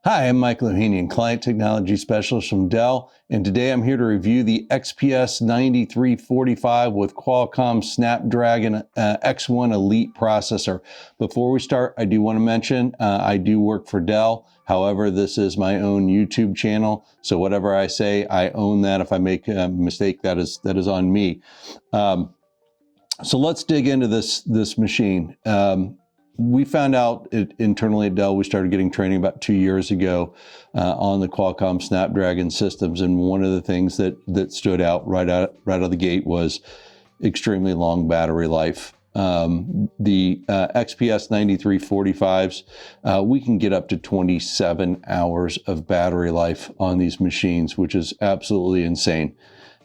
Hi, I'm Mike Lohanian, Client Technology Specialist from Dell, and today I'm here to review the XPS1345 with Qualcomm Snapdragon X1 Elite processor. Before we start, I do want to mention I do work for Dell. However, this is my own YouTube channel, so whatever I say, I own that. If I make a mistake, that is on me. So let's dig into this machine. We found out internally at Dell, we started getting training about 2 years ago on the Qualcomm Snapdragon systems. And one of the things that stood out right out of the gate was extremely long battery life. The XPS 9345s, we can get up to 27 hours of battery life on these machines, which is absolutely insane.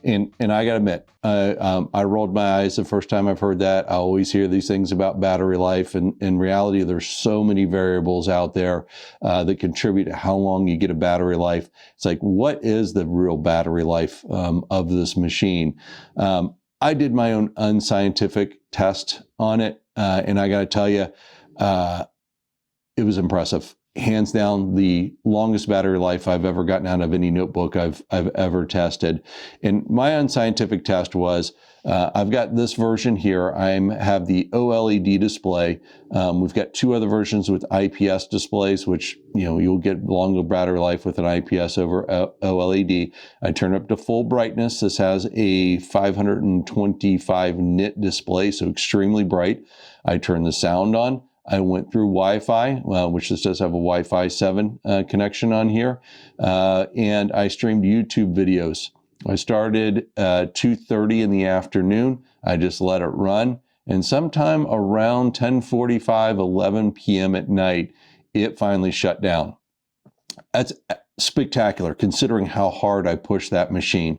And I got to admit, I rolled my eyes the first time I've heard that. I always hear these things about battery life, and in reality, there's so many variables out there that contribute to how long you get a battery life. It's like, what is the real battery life of this machine? I did my own unscientific test on it, and I got to tell you, it was impressive. Hands down, the longest battery life I've ever gotten out of any notebook I've ever tested. And my unscientific test was, I've got this version here. I have the OLED display. We've got two other versions with IPS displays, which you'll get longer battery life with an IPS over OLED. I turn up to full brightness. This has a 525 nit display, so extremely bright. I turn the sound on. I went through Wi-Fi, which this does have a Wi-Fi 7 connection on here, and I streamed YouTube videos. I started 2:30 in the afternoon. I just let it run, and sometime around 10:45, 11 p.m. at night, it finally shut down. That's spectacular considering how hard I pushed that machine.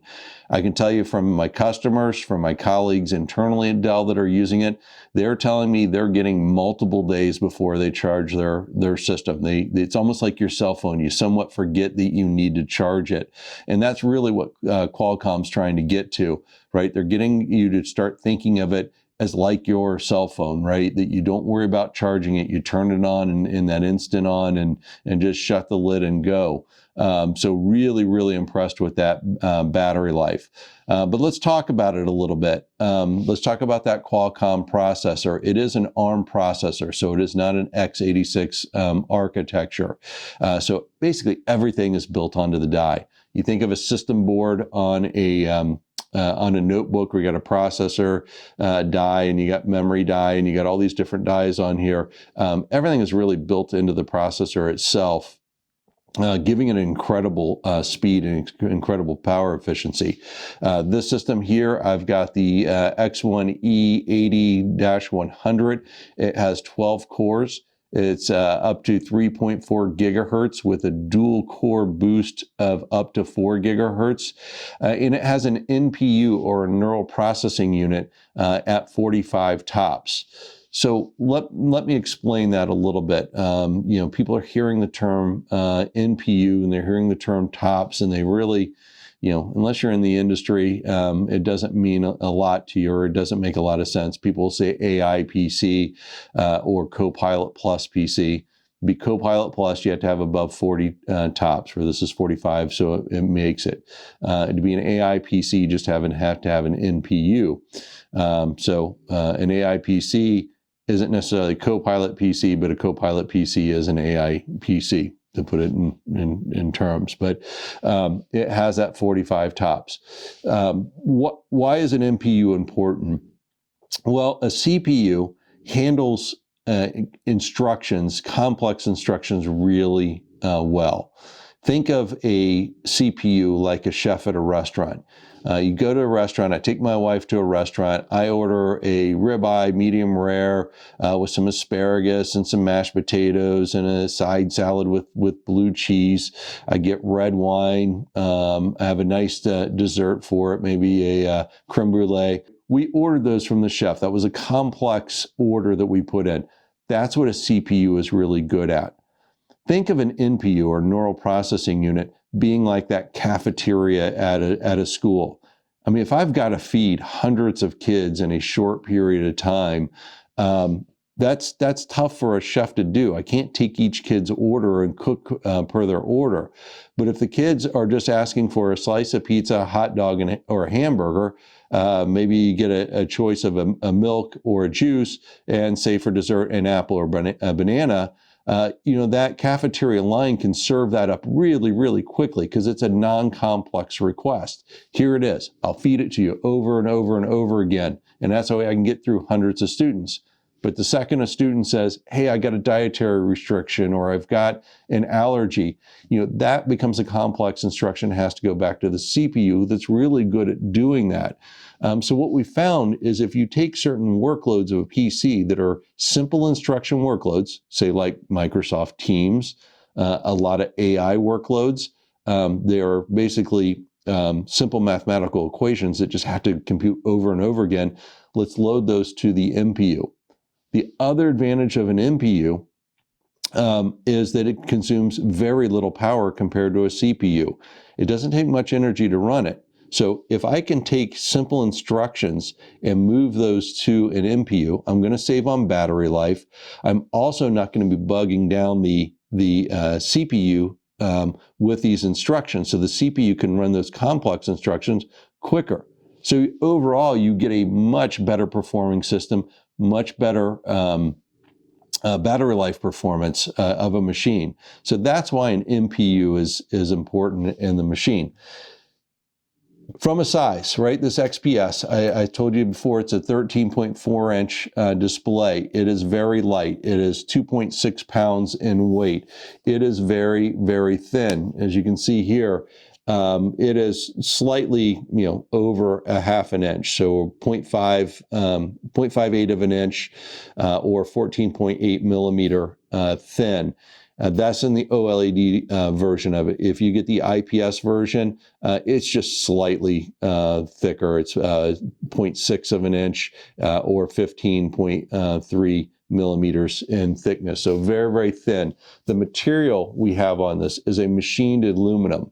I can tell you from my customers, from my colleagues internally at Dell that are using it, they're telling me they're getting multiple days before they charge their system. It's almost like your cell phone. You somewhat forget that you need to charge it. And that's really what Qualcomm's trying to get to, right? They're getting you to start thinking of it as like your cell phone, right? That you don't worry about charging it. You turn it on in that instant on and just shut the lid and go. So really, really impressed with that battery life. But let's talk about it a little bit. Let's talk about that Qualcomm processor. It is an ARM processor, so it is not an x86 architecture. So basically everything is built onto the die. You think of a system board on a notebook where you got a processor die and you got memory die and you got all these different dies on here. Everything is really built into the processor itself, giving it incredible speed and incredible power efficiency. This system here, I've got the X1 E80-100. It has 12 cores. It's up to 3.4 gigahertz with a dual core boost of up to 4 gigahertz. And it has an NPU, or a neural processing unit, at 45 tops. So let me explain that a little bit. People are hearing the term NPU and they're hearing the term tops, and they really, unless you're in the industry, it doesn't mean a lot to you, or it doesn't make a lot of sense. People will say AI PC or Copilot Plus PC. To be Copilot Plus, you have to have above 40 tops, where this is 45, so it makes it. To be an AI PC, you just have to have an NPU. So an AI PC isn't necessarily a Copilot PC, but a Copilot PC is an AI PC, to put it in terms. But it has that 45 tops. Why is an NPU important? Well, a CPU handles instructions, complex instructions, really well. Think of a CPU like a chef at a restaurant. You go to a restaurant, I take my wife to a restaurant, I order a ribeye medium rare with some asparagus and some mashed potatoes and a side salad with blue cheese. I get red wine. I have a nice dessert for it, maybe a creme brulee. We ordered those from the chef. That was a complex order that we put in. That's what a CPU is really good at. Think of an NPU, or neural processing unit, being like that cafeteria at a school. I mean, if I've got to feed hundreds of kids in a short period of time, That's tough for a chef to do. I can't take each kid's order and cook per their order. But if the kids are just asking for a slice of pizza, a hot dog, or a hamburger, maybe you get a choice of a milk or a juice, and say for dessert, an apple or a banana. That cafeteria line can serve that up really, really quickly because it's a non-complex request. Here it is. I'll feed it to you over and over and over again. And that's how I can get through hundreds of students. But the second a student says, hey, I got a dietary restriction or I've got an allergy, that becomes a complex instruction, has to go back to the CPU that's really good at doing that. So what we found is if you take certain workloads of a PC that are simple instruction workloads, say like Microsoft Teams, a lot of AI workloads, they are basically simple mathematical equations that just have to compute over and over again. Let's load those to the NPU. The other advantage of an NPU is that it consumes very little power compared to a CPU. It doesn't take much energy to run it. So if I can take simple instructions and move those to an NPU, I'm going to save on battery life. I'm also not going to be bugging down the CPU with these instructions. So the CPU can run those complex instructions quicker. So overall, you get a much better performing system, much better battery life performance of a machine. So that's why an NPU is important in the machine. From a size, right? This XPS, I told you before, it's a 13.4 inch display. It is very light. It is 2.6 pounds in weight. It is very, very thin. As you can see here, it is slightly, over a half an inch. So 0.58 of an inch or 14.8 millimeter thin. That's in the OLED version of it. If you get the IPS version, it's just slightly thicker. It's 0.6 of an inch or 15.3 millimeters in thickness. So very, very thin. The material we have on this is a machined aluminum.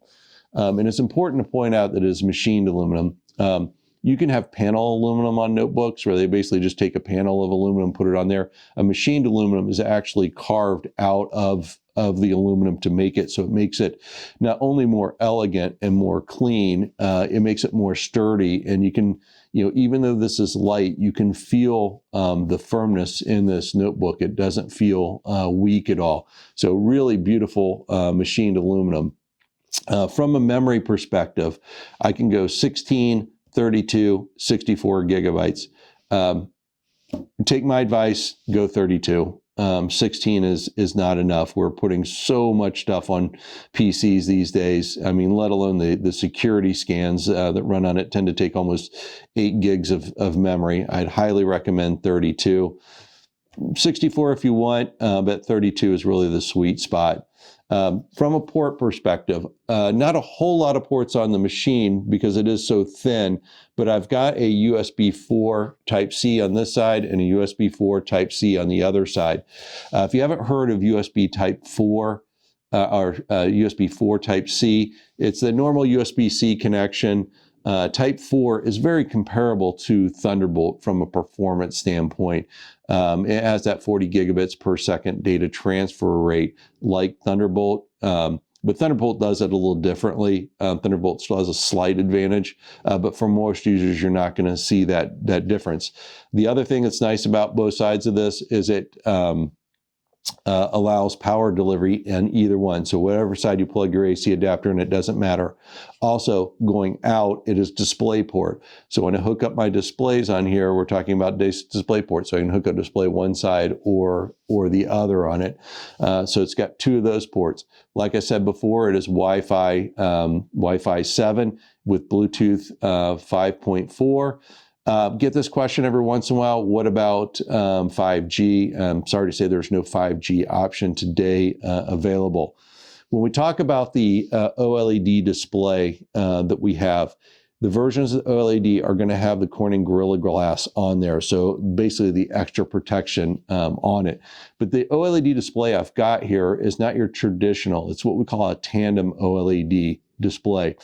And it's important to point out that it is machined aluminum. You can have panel aluminum on notebooks where they basically just take a panel of aluminum, put it on there. A machined aluminum is actually carved out of the aluminum to make it. So it makes it not only more elegant and more clean, it makes it more sturdy. And you can, even though this is light, you can feel the firmness in this notebook. It doesn't feel weak at all. So really beautiful machined aluminum. From a memory perspective, I can go 16, 32, 64 gigabytes. Take my advice, go 32. 16 is not enough. We're putting so much stuff on PCs these days. I mean, let alone the security scans that run on it tend to take almost 8 gigs of memory. I'd highly recommend 32. 64 if you want, but 32 is really the sweet spot. From a port perspective, not a whole lot of ports on the machine because it is so thin, but I've got a USB 4 Type-C on this side and a USB 4 Type-C on the other side. If you haven't heard of USB Type 4 or USB 4 Type-C, it's the normal USB-C connection. Type 4 is very comparable to Thunderbolt from a performance standpoint. It has that 40 gigabits per second data transfer rate like Thunderbolt, but Thunderbolt does it a little differently. Thunderbolt still has a slight advantage, but for most users, you're not going to see that difference. The other thing that's nice about both sides of this is it allows power delivery in either one. So whatever side you plug your AC adapter in, it doesn't matter. Also, going out, it is DisplayPort. So when I hook up my displays on here, we're talking about DisplayPort. So I can hook up display one side or the other on it. So it's got 2 of those ports. Like I said before, it is Wi-Fi 7 with Bluetooth 5.4. Get this question every once in a while. What about 5G? I'm sorry to say there's no 5G option today available. When we talk about the OLED display that we have, the versions of OLED are going to have the Corning Gorilla Glass on there. So basically the extra protection on it. But the OLED display I've got here is not your traditional. It's what we call a tandem OLED display.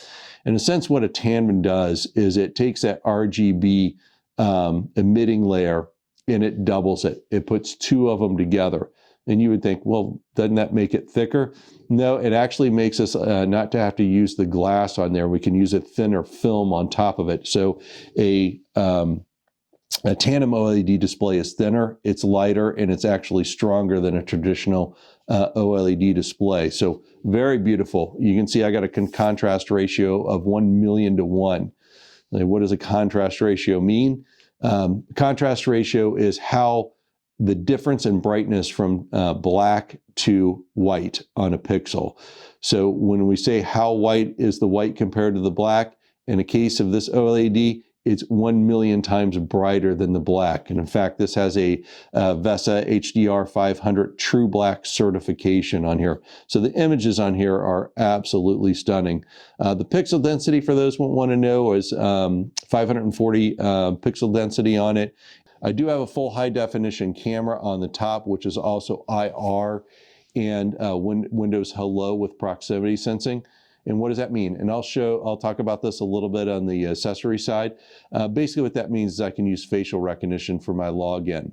In a sense, what a tandem does is it takes that RGB emitting layer and it doubles it. It puts two of them together. And you would think, well, doesn't that make it thicker? No, it actually makes us not to have to use the glass on there. We can use a thinner film on top of it. So a tandem OLED display is thinner, it's lighter, and it's actually stronger than a traditional OLED display. So very beautiful. You can see I got a contrast ratio of 1,000,000 to 1. Like, what does a contrast ratio mean? Contrast ratio is how the difference in brightness from black to white on a pixel. So when we say how white is the white compared to the black, in a case of this OLED, it's 1,000,000 times brighter than the black. And in fact, this has a VESA HDR 500 True Black certification on here. So the images on here are absolutely stunning. The pixel density, for those who want to know, is 540 pixel density on it. I do have a full high definition camera on the top, which is also IR and Windows Hello with proximity sensing. And what does that mean? And I'll talk about this a little bit on the accessory side. Basically what that means is I can use facial recognition for my login.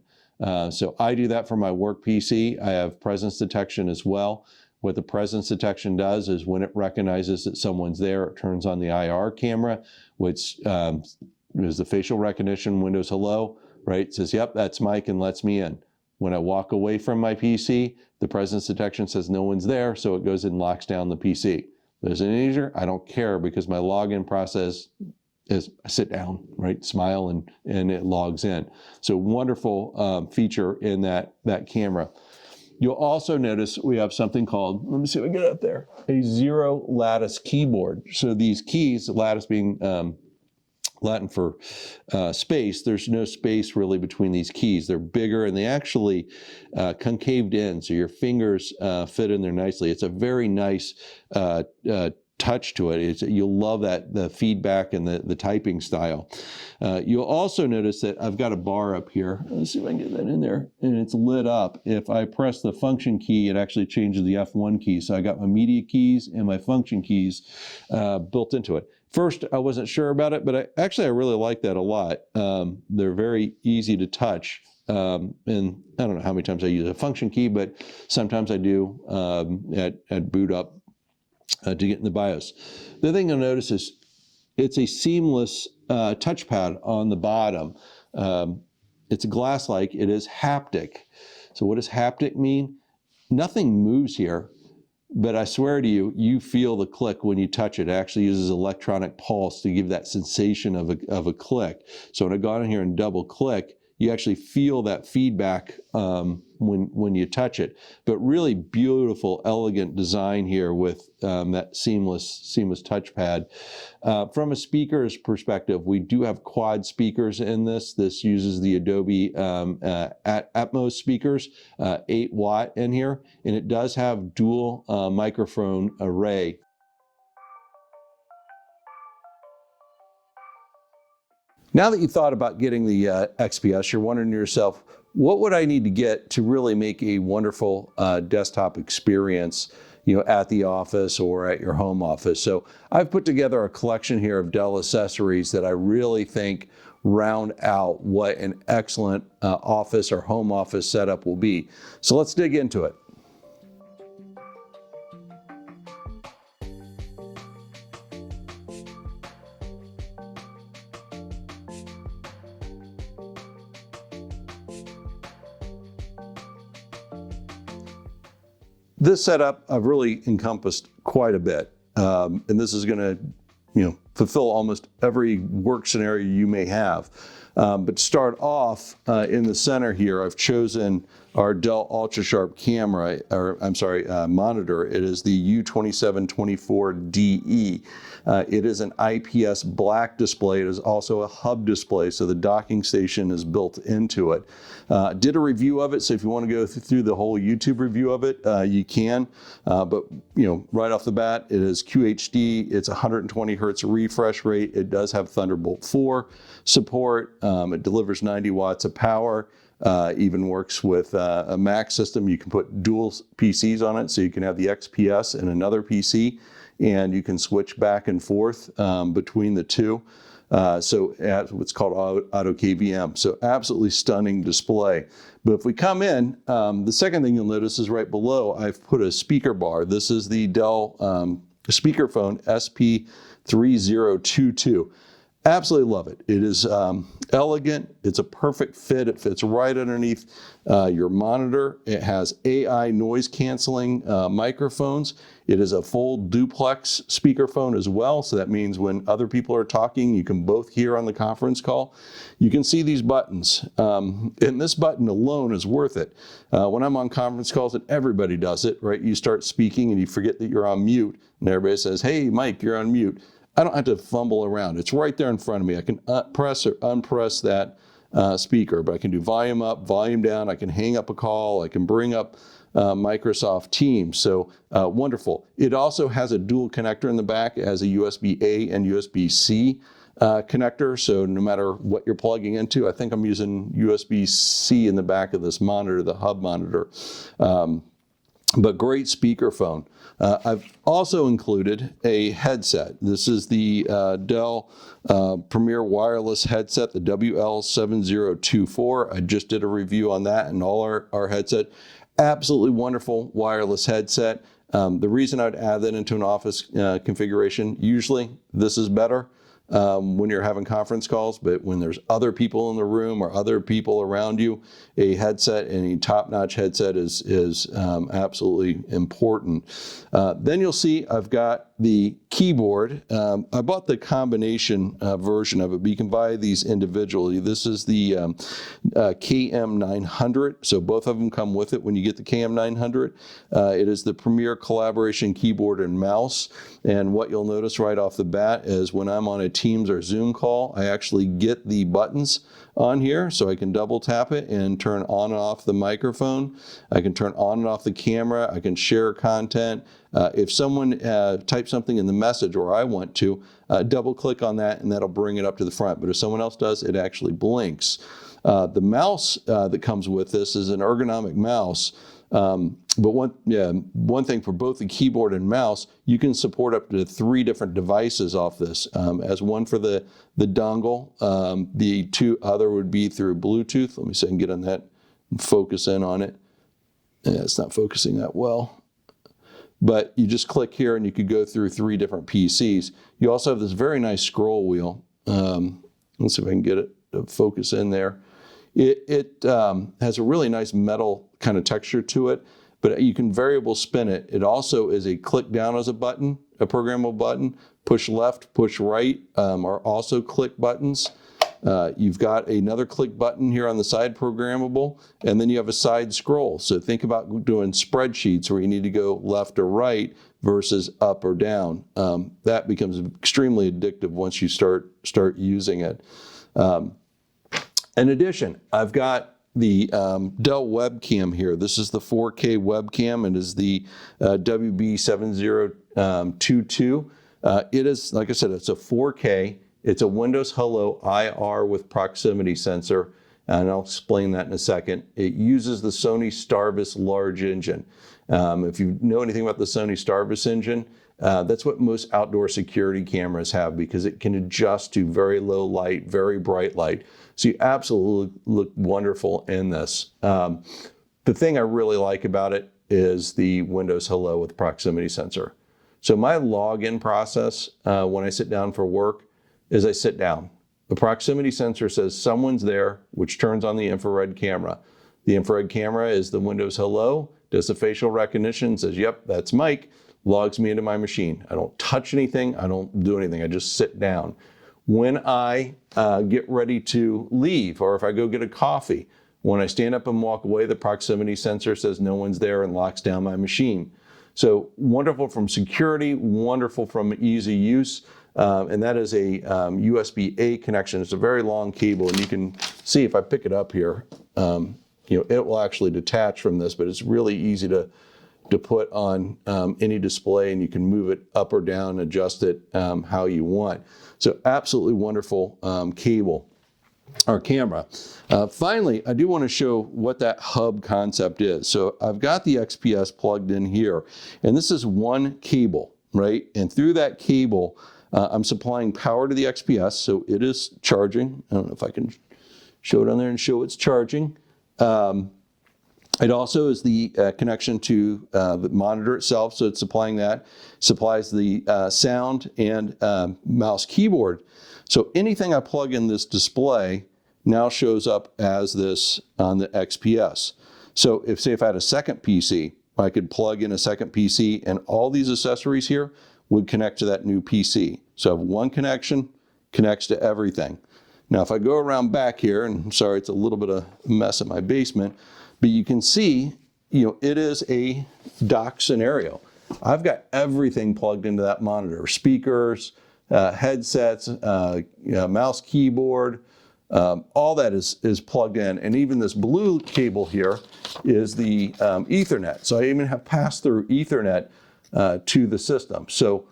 So I do that for my work PC. I have presence detection as well. What the presence detection does is when it recognizes that someone's there, it turns on the IR camera, which is the facial recognition, Windows Hello, right? It says, yep, that's Mike, and lets me in. When I walk away from my PC, the presence detection says no one's there, so it goes and locks down the PC. There's an user, I don't care, because my login process is I sit down, right, smile, and it logs in. So wonderful feature in that camera. You'll also notice we have something called, let me see if I get it up there, a zero lattice keyboard. So these keys, lattice being Latin for space, there's no space really between these keys. They're bigger and they actually concaved in, so your fingers fit in there nicely. It's a very nice touch to it. You'll love that, the feedback and the typing style. You'll also notice that I've got a bar up here. Let's see if I can get that in there. And it's lit up. If I press the function key, it actually changes the F1 key. So I got my media keys and my function keys built into it. First, I wasn't sure about it, but I really like that a lot. They're very easy to touch. And I don't know how many times I use a function key, but sometimes I do at boot up to get in the BIOS. The thing you'll notice is it's a seamless touchpad on the bottom. It's glass-like. It is haptic. So what does haptic mean? Nothing moves here. But I swear to you, you feel the click when you touch it. It actually uses electronic pulse to give that sensation of a click. So when I go in here and double click, you actually feel that feedback when you touch it. But really beautiful, elegant design here with that seamless touchpad. From a speaker's perspective, we do have quad speakers in this. This uses the Adobe Atmos speakers, 8 watt in here, and it does have dual microphone array. Now that you thought about getting the XPS, you're wondering to yourself, what would I need to get to really make a wonderful desktop experience, at the office or at your home office? So I've put together a collection here of Dell accessories that I really think round out what an excellent office or home office setup will be. So let's dig into it. This setup I've really encompassed quite a bit, and this is going to, fulfill almost every work scenario you may have. But to start off, in the center here, I've chosen our Dell UltraSharp camera, monitor. It is the U2724DE. It is an IPS black display. It is also a hub display, so the docking station is built into it. Did a review of it, so if you want to go through the whole YouTube review of it, you can. But right off the bat, it is QHD. It's 120 hertz refresh rate. It does have Thunderbolt 4 support. It delivers 90 watts of power. Even works with a Mac system. You can put dual PCs on it, so you can have the XPS and another PC, and you can switch back and forth between the two. So at what's called auto KVM. So absolutely stunning display. But if we come in, the second thing you'll notice is right below, I've put a speaker bar. This is the Dell Speakerphone SP1322. Absolutely love it. It is elegant. It's a perfect fit. It fits right underneath your monitor. It has AI noise canceling microphones. It is a full duplex speakerphone as well. So that means when other people are talking, you can both hear on the conference call. You can see these buttons. And this button alone is worth it. When I'm on conference calls, and everybody does it, right? You start speaking and you forget that you're on mute. And everybody says, hey, Mike, you're on mute. I don't have to fumble around. It's right there in front of me. I can press or unpress that speaker, but I can do volume up, volume down. I can hang up a call. I can bring up Microsoft Teams. So wonderful. It also has a dual connector in the back. It has a USB-A and USB-C connector. So no matter what you're plugging into, I think I'm using USB-C in the back of this monitor, the hub monitor. But great speakerphone. I've also included a headset. This is the Dell Premier Wireless headset, the WL7024. I just did a review on that and all our headset. Absolutely wonderful wireless headset. The reason I'd add that into an office configuration, usually this is better when you're having conference calls, but when there's other people in the room or other people around you, a headset, and a top-notch headset is absolutely important. Then you'll see I've got the keyboard. I bought the combination version of it, but you can buy these individually. This is the KM900, so both of them come with it when you get the KM900. It is the Premier Collaboration Keyboard and Mouse, and what you'll notice right off the bat is when I'm on a Teams or Zoom call, I actually get the buttons on here, so I can double tap it and turn on and off the microphone. I can turn on and off the camera. I can share content. If someone types something in the message, or I want to, double click on that and that'll bring it up to the front. But if someone else does, it actually blinks. The mouse that comes with this is an ergonomic mouse. But one thing for both the keyboard and mouse, you can support up to 3 different devices off this. As one for the dongle, the 2 other would be through Bluetooth. Let me see if I can get on that and focus in on it. Yeah, it's not focusing that well. But you just click here and you could go through 3 different PCs. You also have this very nice scroll wheel. Let's see if I can get it to focus in there. It has a really nice metal kind of texture to it, but you can variable spin it. It also is a click down as a button, a programmable button. Push left, push right are also click buttons. You've got another click button here on the side, programmable, and then you have a side scroll. So think about doing spreadsheets where you need to go left or right versus up or down. That becomes extremely addictive once you start using it. In addition, I've got the Dell webcam here. This is the 4K webcam. It is the WB7022. It is, like I said, it's a 4K. It's a Windows Hello IR with proximity sensor, and I'll explain that in a second. It uses the Sony Starvis large engine. If you know anything about the Sony Starvis engine, that's what most outdoor security cameras have, because it can adjust to very low light, very bright light. So you absolutely look wonderful in this. The thing I really like about it is the Windows Hello with proximity sensor. So my login process when I sit down for work is I sit down. The proximity sensor says someone's there, which turns on the infrared camera. The infrared camera is the Windows Hello, does the facial recognition, says, yep, that's Mike, logs me into my machine. I don't touch anything, I don't do anything, I just sit down. When I get ready to leave, or if I go get a coffee, when I stand up and walk away, the proximity sensor says no one's there and locks down my machine. So wonderful from security, wonderful from easy use. And that is a USB-A connection. It's a very long cable, and you can see if I pick it up here, it will actually detach from this, but it's really easy to put on any display, and you can move it up or down, adjust it how you want. So absolutely wonderful cable or camera. Finally, I do want to show what that hub concept is. So I've got the XPS plugged in here, and this is one cable, right? And through that cable, I'm supplying power to the XPS, so it is charging. I don't know if I can show it on there and show it's charging. It also is the connection to the monitor itself, so it's supplying that. Supplies the sound and mouse keyboard. So anything I plug in this display now shows up as this on the XPS. So if I had a second PC, I could plug in a second PC and all these accessories here would connect to that new PC. So I have one connection, connects to everything. Now if I go around back here, and I'm sorry it's a little bit of a mess in my basement, but you can see, it is a dock scenario. I've got everything plugged into that monitor, speakers, headsets, mouse, keyboard, all that is plugged in. And even this blue cable here is the Ethernet. So I even have pass-through Ethernet to the system. So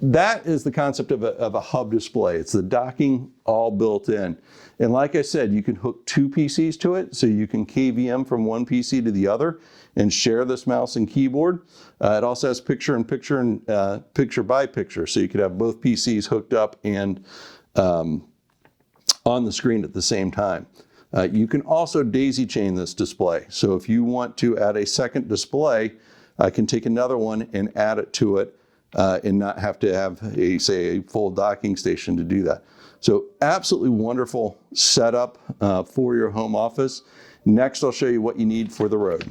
that is the concept of a hub display. It's the docking all built in. And like I said, you can hook two PCs to it, so you can KVM from one PC to the other and share this mouse and keyboard. It also has picture-in-picture and picture-by-picture, so you could have both PCs hooked up and on the screen at the same time. You can also daisy chain this display. So if you want to add a second display, I can take another one and add it to it and not have to have a full docking station to do that. So absolutely wonderful setup for your home office. Next, I'll show you what you need for the road.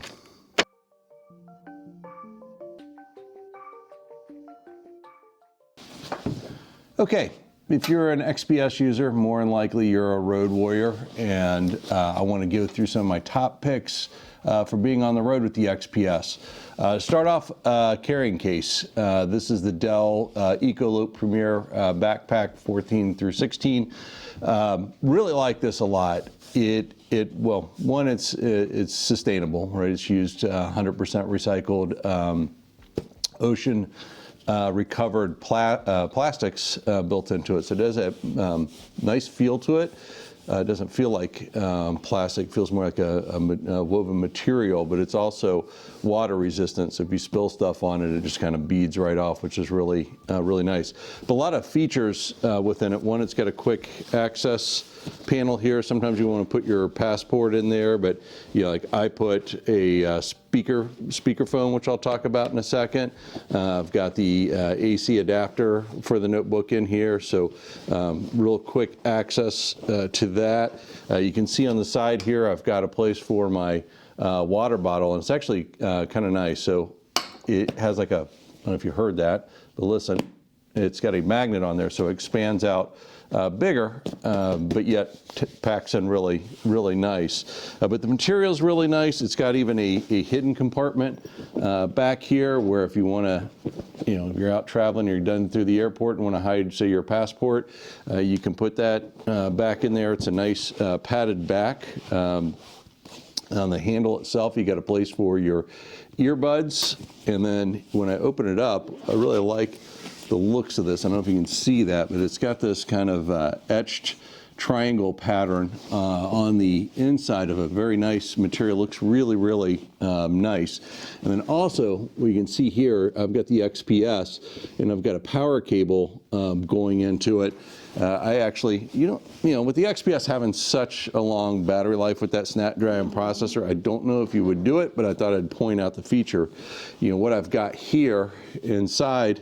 Okay, if you're an XPS user, more than likely you're a road warrior, and I want to go through some of my top picks for being on the road with the XPS. Start off carrying case. This is the Dell EcoLoop Premier Backpack 14 through 16. Really like this a lot. Well, one, it's sustainable, right? It's used 100% recycled ocean recovered plastics built into it. So it does a nice feel to it. It doesn't feel like plastic, it feels more like a woven material, but it's also water resistant. So if you spill stuff on it, it just kind of beads right off, which is really nice. But a lot of features within it. One, it's got a quick access panel here. Sometimes you want to put your passport in there, but like I put a speakerphone, which I'll talk about in a second. I've got the AC adapter for the notebook in here, so real quick access to that. You can see on the side here, I've got a place for my water bottle, and it's actually kind of nice. So it has like I don't know if you heard that, but listen, it's got a magnet on there, so it expands out bigger, but yet packs in really nice. But the material's really nice. It's got even a hidden compartment back here where if you want to, if you're out traveling, you're done through the airport and want to hide, say, your passport, you can put that back in there. It's a nice padded back. On the handle itself, you got a place for your earbuds. And then when I open it up, I really like the looks of this. I don't know if you can see that, but it's got this kind of etched triangle pattern on the inside of a very nice material. Looks really nice. And then also, we can see here, I've got the XPS, and I've got a power cable going into it. I actually, with the XPS having such a long battery life with that Snapdragon processor, I don't know if you would do it, but I thought I'd point out the feature. What I've got here inside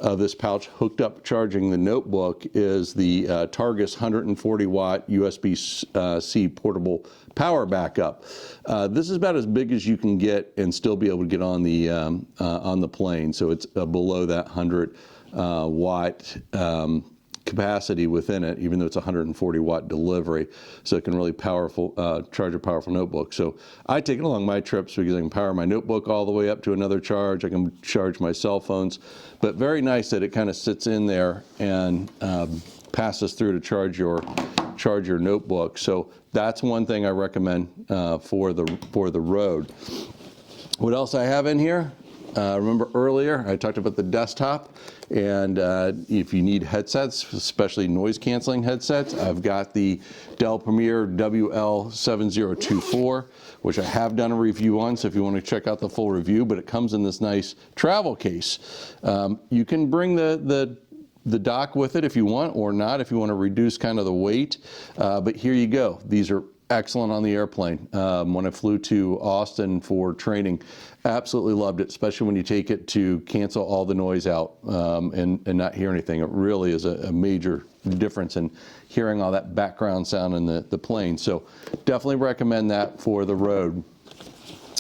of this pouch hooked up charging the notebook is the Targus 140 watt USB-C portable power backup. This is about as big as you can get and still be able to get on the plane. So it's below that 100 watt capacity within it, even though it's 140 watt delivery. So it can really charge a powerful notebook. So I take it along my trips because I can power my notebook all the way up to another charge. I can charge my cell phones, but very nice that it kind of sits in there and passes through to charge your notebook. So that's one thing I recommend for the road. What else I have in here? Remember earlier I talked about the desktop, and if you need headsets, especially noise canceling headsets, I've got the Dell Premier WL7024, which I have done a review on, so if you want to check out the full review, but it comes in this nice travel case. You can bring the the dock with it if you want, or not if you want to reduce kind of the weight. But here you go. These are excellent on the airplane. When I flew to Austin for training, absolutely loved it, especially when you take it to cancel all the noise out and not hear anything. It really is a major difference in hearing all that background sound in the plane. So definitely recommend that for the road.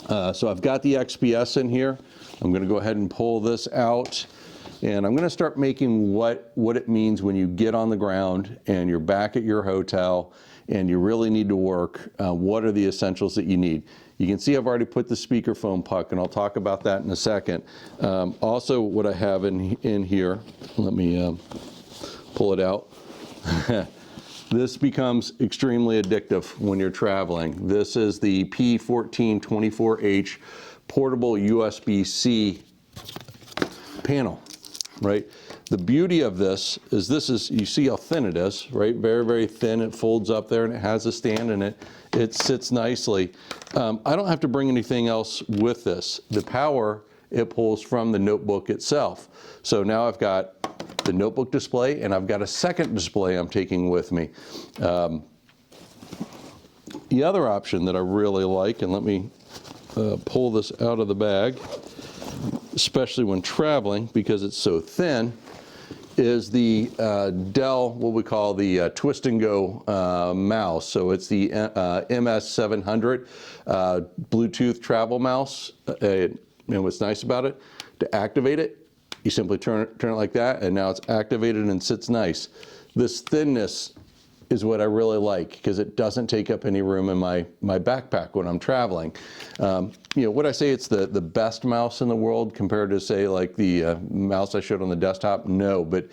So I've got the XPS in here. I'm going to go ahead and pull this out. And I'm going to start making what it means when you get on the ground and you're back at your hotel and you really need to work. What are the essentials that you need? You can see I've already put the speakerphone puck, and I'll talk about that in a second. Also, what I have in here, let me pull it out. This becomes extremely addictive when you're traveling. This is the P1424H portable USB-C panel, right? The beauty of this is, you see how thin it is, right? Very, very thin. It folds up there and it has a stand in it. It sits nicely. I don't have to bring anything else with this. The power, it pulls from the notebook itself. So now I've got the notebook display and I've got a second display I'm taking with me. The other option that I really like, and let me pull this out of the bag, especially when traveling because it's so thin, is the Dell, what we call the twist and go mouse. So it's the MS700 Bluetooth travel mouse. And what's nice about it, to activate it, you simply turn it like that, and now it's activated and sits nice. This thinness is what I really like because it doesn't take up any room in my backpack when I'm traveling. Would I say it's the best mouse in the world compared to, say, like the mouse I showed on the desktop? No, but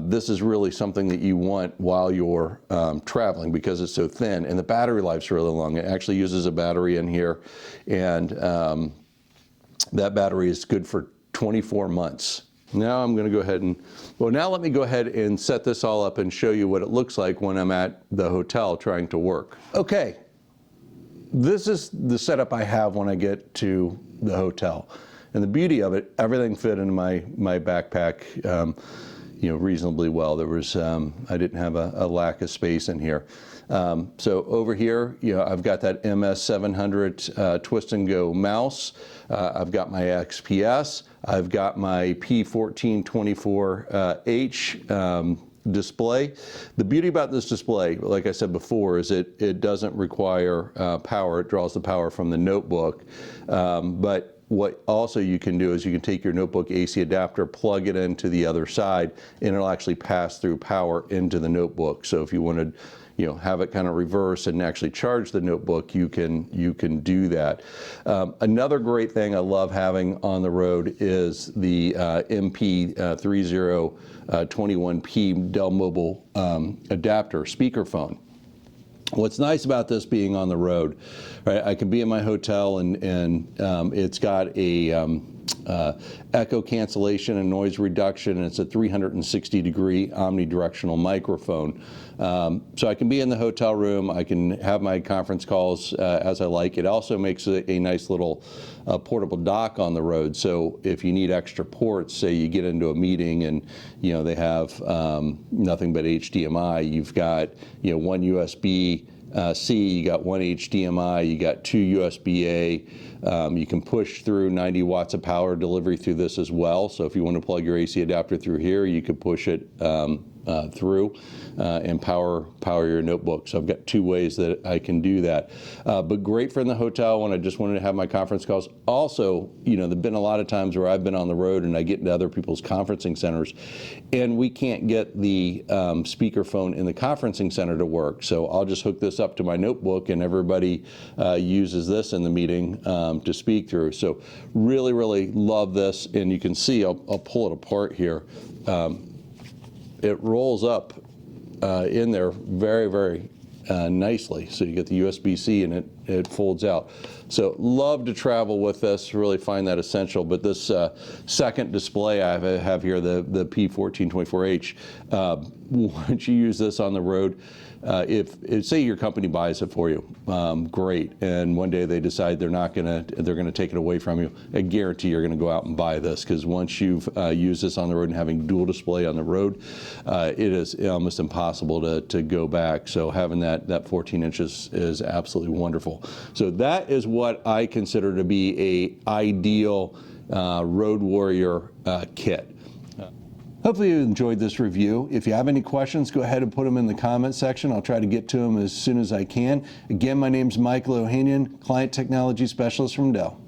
this is really something that you want while you're traveling because it's so thin, and the battery life's really long. It actually uses a battery in here, and that battery is good for 24 months. Now I'm going to go ahead and, now let me go ahead and set this all up and show you what it looks like when I'm at the hotel trying to work. Okay, this is the setup I have when I get to the hotel. And the beauty of it, everything fit into my backpack reasonably well. There was, I didn't have a lack of space in here. So over here, I've got that MS700 twist and go mouse. I've got my XPS. I've got my P1424H display. The beauty about this display, like I said before, is it doesn't require power. It draws the power from the notebook. But what also you can do is you can take your notebook AC adapter, plug it into the other side, and it'll actually pass through power into the notebook. So if you wanted, have it kind of reverse and actually charge the notebook, you can do that. Another great thing I love having on the road is the MP3021P Dell Mobile adapter speakerphone. What's nice about this being on the road, right? I can be in my hotel and it's got a echo cancellation and noise reduction, and it's a 360-degree omnidirectional microphone. So I can be in the hotel room, I can have my conference calls as I like. It also makes a nice little portable dock on the road. So if you need extra ports, say you get into a meeting and they have nothing but HDMI, you've got one USB C, you got one HDMI, you got two USB-A. You can push through 90 watts of power delivery through this as well. So if you want to plug your AC adapter through here, you could push it through and power your notebook. So I've got two ways that I can do that. But great for in the hotel when I just wanted to have my conference calls. Also, there've been a lot of times where I've been on the road and I get into other people's conferencing centers and we can't get the speakerphone in the conferencing center to work. So I'll just hook this up to my notebook and everybody uses this in the meeting to speak through. So really, really love this. And you can see, I'll pull it apart here. It rolls up in there very, very nicely. So you get the USB-C and it folds out. So love to travel with this, really find that essential. But this second display I have here, the P1424H, once you use this on the road, if say your company buys it for you, great, and one day they decide they're going to take it away from you, I guarantee you're going to go out and buy this, because once you've used this on the road and having dual display on the road, it is almost impossible to go back. So having that 14 inches is absolutely wonderful. So that is what I consider to be a ideal Road Warrior kit. Hopefully you enjoyed this review. If you have any questions, go ahead and put them in the comment section. I'll try to get to them as soon as I can. Again, my name's Michael Ohanian, Client Technology Specialist from Dell.